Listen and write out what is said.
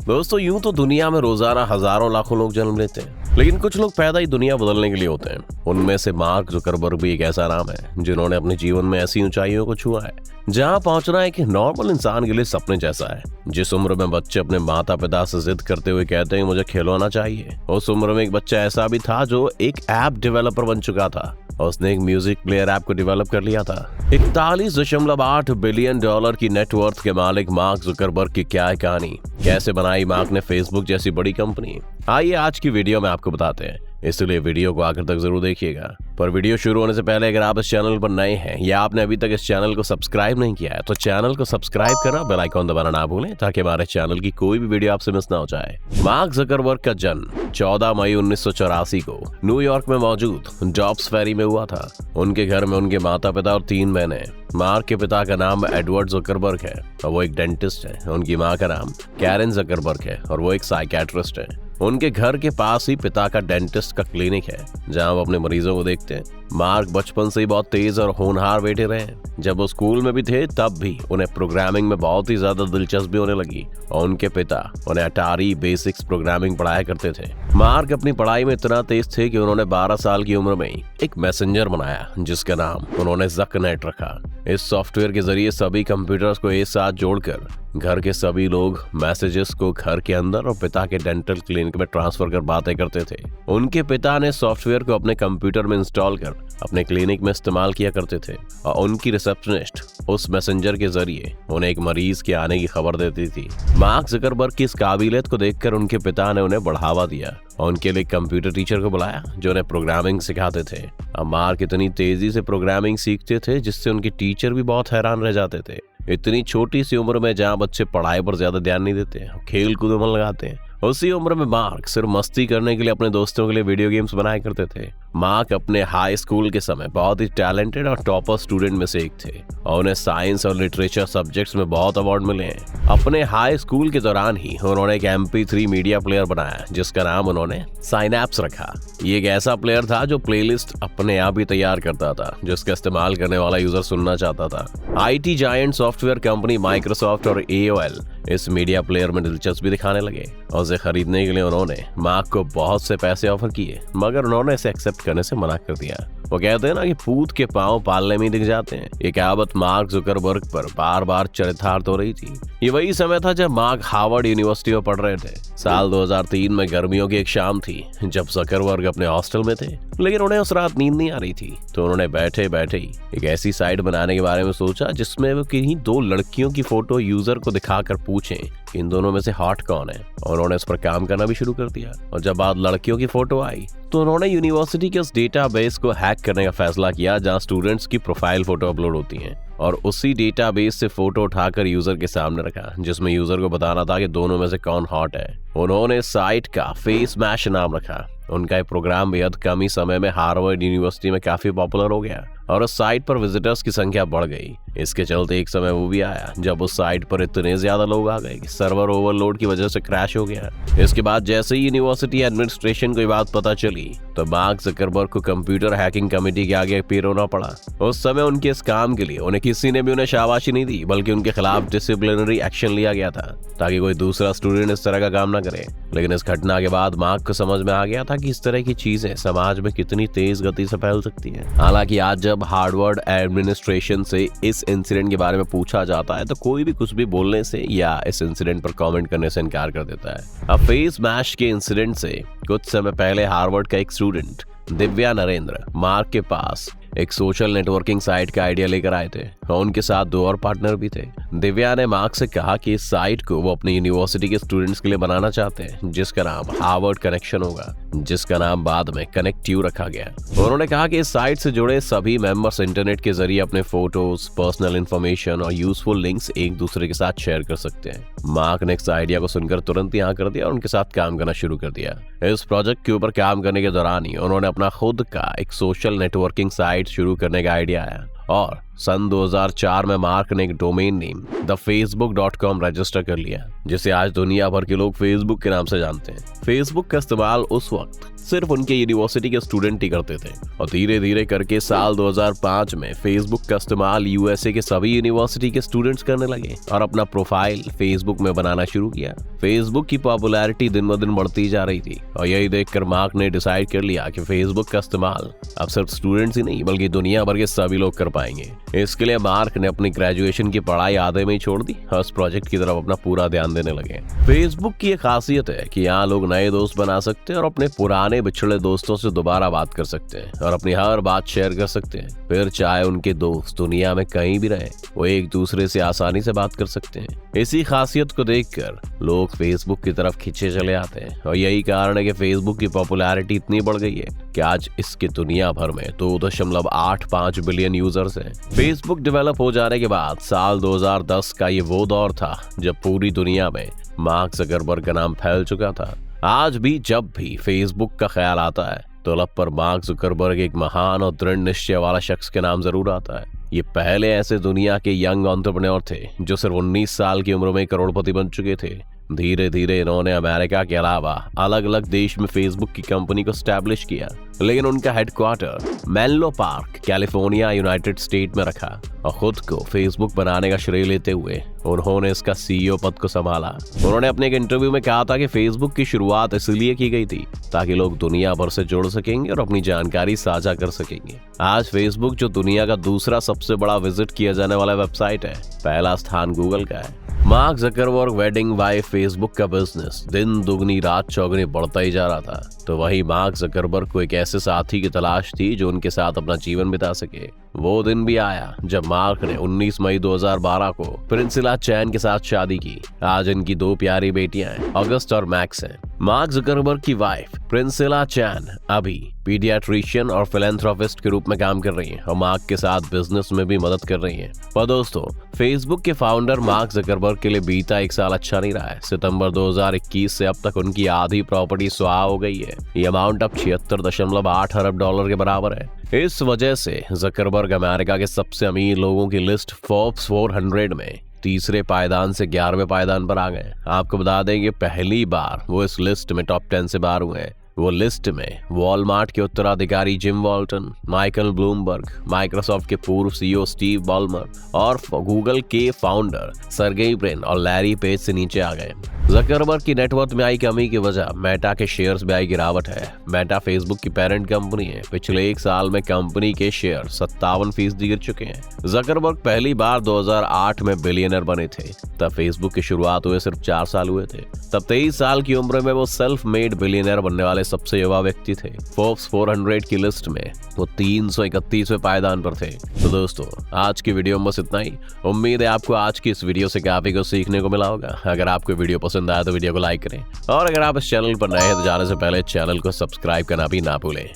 दोस्तों यूं तो दुनिया में रोजाना हजारों लाखों लोग जन्म लेते हैं, लेकिन कुछ लोग पैदा ही दुनिया बदलने के लिए होते हैं। उनमें से मार्क जुकरबर्ग भी एक ऐसा नाम है जिन्होंने अपने जीवन में ऐसी ऊंचाइयों को छुआ है जहां पहुंचना एक नॉर्मल इंसान के लिए सपने जैसा है। जिस उम्र में बच्चे अपने माता पिता से जिद करते हुए कहते हैं मुझे खिलौना चाहिए, उस उम्र में एक बच्चा ऐसा भी था जो एक ऐप डेवलपर बन चुका था। उसने एक म्यूजिक प्लेयर ऐप को डेवलप कर लिया था। 41.8 बिलियन डॉलर की नेटवर्थ के मालिक मार्क जुकरबर्ग की क्या है कहानी, कैसे बनाई मार्क ने फेसबुक जैसी बड़ी कंपनी, आइए आज की वीडियो में आपको बताते हैं। इसलिए वीडियो को आखिर तक जरूर देखिएगा। पर वीडियो शुरू होने से पहले अगर आप इस चैनल पर नए हैं या आपने अभी तक इस चैनल को सब्सक्राइब नहीं किया है तो चैनल को सब्सक्राइब करना, बेल आइकॉन दबाना ना भूलें ताकि हमारे चैनल की कोई भी वीडियो आपसे मिस ना हो जाए। मार्क जुकरबर्ग का जन्म 14 मई 1984 को न्यूयॉर्क में मौजूद डॉब्स फेरी में हुआ था। उनके घर में उनके माता पिता और 3 बहनें। मार्क के पिता का नाम एडवर्ड जुकरबर्ग है और वो एक डेंटिस्ट है। उनकी माँ का नाम कैरन जुकरबर्ग है और वो एक साइकियाट्रिस्ट है। उनके घर के पास ही पिता का डेंटिस्ट का क्लिनिक है जहां वो अपने मरीजों को देखते हैं। मार्क बचपन से ही बहुत तेज और होनहार बेटे रहे। जब वो स्कूल में भी थे तब भी उन्हें प्रोग्रामिंग में बहुत ही ज्यादा दिलचस्पी होने लगी और उन्हें पिता उन्हें अटारी बेसिक्स प्रोग्रामिंग पढ़ाया करते थे। मार्क अपनी पढ़ाई में इतना तेज थे कि उन्होंने 12 साल की उम्र में एक मैसेंजर बनाया जिसका नाम उन्होंने ज़कनेट रखा। इस सॉफ्टवेयर के जरिए सभी कंप्यूटर्स को एक साथ जोड़कर घर के सभी लोग मैसेजेस को घर के अंदर और पिता के डेंटल क्लिनिक में ट्रांसफर कर बातें करते थे। उनके पिता ने सॉफ्टवेयर को अपने कंप्यूटर में इंस्टॉल कर अपने क्लिनिक में इस्तेमाल किया करते थे और उनकी रिसेप्शनिस्ट उस मैसेंजर के जरिए उन्हें एक मरीज के आने की खबर देती थी। मार्क जुकरबर्ग की इस काबिलियत को देखकर उनके पिता ने उन्हें बढ़ावा दिया और उनके लिए कंप्यूटर टीचर को बुलाया जो उन्हें प्रोग्रामिंग सिखाते थे। अब मार्क इतनी तेजी से प्रोग्रामिंग सीखते थे जिससे उनके टीचर भी बहुत हैरान रह जाते थे। इतनी छोटी सी उम्र में जहाँ बच्चे पढ़ाई पर ज्यादा ध्यान नहीं देते, खेल कूद में मन लगाते हैं, उसी उम्र में मार्क सिर्फ मस्ती करने के लिए अपने दोस्तों के लिए वीडियो गेम्स बनाया करते थे। मार्क अपने हाई स्कूल के समय बहुत ही टैलेंटेड और टॉपर स्टूडेंट में से एक थे और उन्हें साइंस और लिटरेचर सब्जेक्ट्स में बहुत अवार्ड मिले हैं। अपने हाई स्कूल के दौरान ही उन्होंने एक MP3 मीडिया प्लेयर बनाया जिसका नाम उन्होंने साइनैप्स रखा। ये एक ऐसा प्लेयर था जो प्लेलिस्ट अपने आप ही तैयार करता था जिसका इस्तेमाल करने वाला यूजर सुनना चाहता था। IT giant software company Microsoft और AOL इस मीडिया प्लेयर में दिलचस्पी दिखाने लगे और उसे खरीदने के लिए उन्होंने मार्क को बहुत से पैसे ऑफर किए, मगर उन्होंने इसे एक्सेप्ट करने से मना कर दिया। वो कहते हैं ना कि पूत के पांव पालने में दिख जाते हैं। ये कहावत मार्क जुकरबर्ग पर बार बार चरितार्थ हो रही थी। ये वही समय था जब मार्क हार्वर्ड यूनिवर्सिटी में पढ़ रहे थे। साल 2003 में गर्मियों की एक शाम थी जब जुकरबर्ग अपने हॉस्टल में थे, लेकिन उन्हें उस रात नींद नहीं आ रही थी। तो उन्होंने बैठे बैठे ही एक ऐसी साइट बनाने के बारे में सोचा जिसमें वो किन्हीं 2 लड़कियों की फोटो यूजर को दिखाकर पूछें कि इन दोनों में से हॉट कौन है, और उन्होंने इस पर काम करना भी शुरू कर दिया। और जब बाद लड़कियों की फोटो आई तो उन्होंने यूनिवर्सिटी के उस डेटाबेस को हैक करने का फैसला किया जहां स्टूडेंट्स की प्रोफाइल फोटो अपलोड होती हैं, और उसी डेटाबेस से फोटो उठाकर यूजर के सामने रखा जिसमें यूजर को बताना था कि दोनों में से कौन हॉट है। उन्होंने साइट का फेस मैश नाम रखा। उनका ये प्रोग्राम बेहद कम ही समय में हार्वर्ड यूनिवर्सिटी में काफी पॉपुलर हो गया और उस साइट पर विजिटर्स की संख्या बढ़ गई। इसके चलते एक समय वो भी आया जब उस साइट पर इतने ज्यादा लोग आ गए कि सर्वर ओवरलोड की वजह से क्रैश हो गया। इसके बाद जैसे ही यूनिवर्सिटी एडमिनिस्ट्रेशन को ये बात पता चली तो मार्क जुकरबर्ग को कंप्यूटर हैकिंग कमेटी के आगे पेश होना पड़ा। उस समय उनके इस काम के लिए उन्हें किसी ने भी उन्हें शाबाशी नहीं दी, बल्कि उनके खिलाफ डिसिप्लिनरी एक्शन लिया गया था ताकि कोई दूसरा स्टूडेंट इस तरह का काम ना करे। लेकिन इस घटना के बाद मार्क को समझ में आ गया था कि इस तरह की चीजें समाज में कितनी तेज गति से फैल सकती हैं। हालांकि आज जब हार्वर्ड एडमिनिस्ट्रेशन से इस इंसिडेंट के बारे में पूछा जाता है तो कोई भी कुछ भी बोलने से या इस इंसिडेंट पर कमेंट करने से इनकार कर देता है। अब फेस मैश के इंसिडेंट से कुछ समय पहले हार्वर्ड का एक स्टूडेंट दिव्या नरेंद्र मार्क के पास एक सोशल नेटवर्किंग साइट का आइडिया लेकर आए थे और उनके साथ 2 और पार्टनर भी थे। दिव्या ने मार्क से कहा कि इस साइट को वो अपनी यूनिवर्सिटी के स्टूडेंट्स के लिए बनाना चाहते हैं जिसका नाम हार्वर्ड कनेक्शन होगा, जिसका नाम बाद में कनेक्ट यू रखा गया। उन्होंने कहा कि इस साइट से जुड़े सभी मेंबर्स इंटरनेट के जरिए अपने फोटोज, पर्सनल इंफॉर्मेशन और यूजफुल लिंक्स एक दूसरे के साथ शेयर कर सकते हैं। मार्क ने इस आइडिया को सुनकर तुरंत ही हाँ कर दिया और उनके साथ काम करना शुरू कर दिया। इस प्रोजेक्ट के ऊपर काम करने के दौरान ही उन्होंने अपना खुद का एक सोशल नेटवर्किंग साइट शुरू करने का आइडिया आया और सन 2004 में मार्क ने एक डोमेन नेम thefacebook.com रजिस्टर कर लिया, जिसे आज दुनिया भर के लोग फेसबुक के नाम से जानते हैं। फेसबुक का इस्तेमाल उस वक्त सिर्फ उनके यूनिवर्सिटी के स्टूडेंट ही करते थे और धीरे धीरे करके साल 2005 में फेसबुक का इस्तेमाल यूएसए के सभी यूनिवर्सिटी के स्टूडेंट्स करने लगे और अपना प्रोफाइल फेसबुक में बनाना शुरू किया। फेसबुक की पॉपुलैरिटी दिन ब दिन बढ़ती जा रही थी और यही देखकर मार्क ने डिसाइड कर लिया कि फेसबुक का इस्तेमाल अब सिर्फ स्टूडेंट्स ही नहीं बल्कि दुनिया भर के सभी लोग कर पाएंगे। इसके लिए मार्क ने अपनी ग्रेजुएशन की पढ़ाई आधे में ही छोड़ दी और इस प्रोजेक्ट की तरफ अपना पूरा ध्यान देने लगे। फेसबुक की एक खासियत है कि यहाँ लोग नए दोस्त बना सकते हैं और अपने पुराने बिछड़े दोस्तों से दोबारा बात कर सकते हैं और अपनी हर बात शेयर कर सकते हैं। फिर चाहे उनके दोस्त दुनिया में कहीं भी रहे, वो एक दूसरे से आसानी से बात कर सकते हैं। इसी खासियत को देखकर लोग फेसबुक की तरफ खींचे चले आते हैं और यही कारण है कि फेसबुक की पॉपुलैरिटी इतनी बढ़ गई है कि आज इसके दुनिया भर में 2.85 बिलियन यूजर्स हैं। फेसबुक डेवलप हो जाने के बाद साल 2010 का ये वो दौर था जब पूरी दुनिया में मार्क ज़करबर्ग का नाम फैल चुका था। आज भी जब भी फेसबुक का ख्याल आता है तो लब पर मार्क ज़करबर्ग एक महान और दृढ़ निश्चय वाला शख्स के नाम जरूर आता है। ये पहले ऐसे दुनिया के यंग एंटरप्रेन्योर थे जो सिर्फ 19 साल की उम्र में करोड़पति बन चुके थे। धीरे धीरे इन्होंने अमेरिका के अलावा अलग अलग देश में फेसबुक की कंपनी को स्टैब्लिश किया, लेकिन उनका headquarter Menlo park California United state में रखा और खुद को फेसबुक बनाने का श्रेय लेते हुए उन्होंने इसका सीईओ पद को संभाला। उन्होंने अपने एक इंटरव्यू में कहा था कि फेसबुक की शुरुआत इसलिए की गई थी ताकि लोग दुनिया भर से जुड़ सकेंगे और अपनी जानकारी साझा कर सकेंगे। आज फेसबुक जो दुनिया का दूसरा सबसे बड़ा विजिट किया जाने वाला वेबसाइट है, पहला स्थान गूगल का है। Mark Zuckerberg wedding bye Facebook का बिजनेस दिन दुगनी रात चौगनी बढ़ता ही जा रहा था, तो वही मार्क ज़करबर्ग को एक ऐसे साथी की तलाश थी जो उनके साथ अपना जीवन बिता सके। वो दिन भी आया जब मार्क ने 19 मई 2012 को प्रिंसिला चैन के साथ शादी की। आज इनकी 2 प्यारी बेटियां हैं, ऑगस्ट और मैक्स हैं। मार्क ज़करबर्ग की वाइफ प्रिंसिला चैन अभी पीडियाट्रिशियन और फिलैंथ्रोपिस्ट के रूप में काम कर रही हैं और मार्क के साथ बिजनेस में भी मदद कर रही हैं। पर दोस्तों, फेसबुक के फाउंडर मार्क ज़करबर्ग के लिए बीता एक साल अच्छा नहीं रहा है। सितंबर 2021 से अब तक उनकी आधी प्रॉपर्टी स्वाहा हो गई है। ये अमाउंट अब 76.8 अरब डॉलर के बराबर है। इस वजह से ज़करबर्ग अमेरिका के सबसे अमीर लोगों की लिस्ट फोर्ब्स 400 में तीसरे पायदान से 11वें पायदान पर आ गए। आपको बता दें कि पहली बार वो इस लिस्ट में टॉप 10 से बाहर हुए हैं। वो लिस्ट में वॉलमार्ट के उत्तराधिकारी जिम वॉल्टन, माइकल ब्लूमबर्ग, माइक्रोसॉफ्ट के पूर्व सीईओ स्टीव बॉलमर और गूगल के फाउंडर सर्गेई ब्रिन और लैरी पेज से नीचे आ गए। ज़करबर्ग की नेटवर्थ में आई कमी की वजह मेटा के शेयर्स में आई गिरावट है। मेटा फेसबुक की पेरेंट कंपनी है। पिछले एक साल में कंपनी के शेयर 57% गिर चुके हैं। ज़करबर्ग पहली बार 2008 में बिलियनर बने थे। तब फेसबुक की शुरुआत हुए सिर्फ 4 साल हुए थे। तब 23 साल की उम्र में वो सेल्फ मेड बिलियनर बनने वाले सबसे युवा व्यक्ति थे। फोर्ब्स 400 की लिस्ट में वो 331वें पायदान पर थे। तो दोस्तों, आज की वीडियो में बस इतना ही। उम्मीद है आपको आज की इस वीडियो से काफी कुछ सीखने को मिला होगा। अगर आपको वीडियो पसंद आया तो वीडियो को लाइक करें और अगर आप इस चैनल पर नए हैं तो जाने से पहले चैनल को सब्सक्राइब करना भी ना भूलें।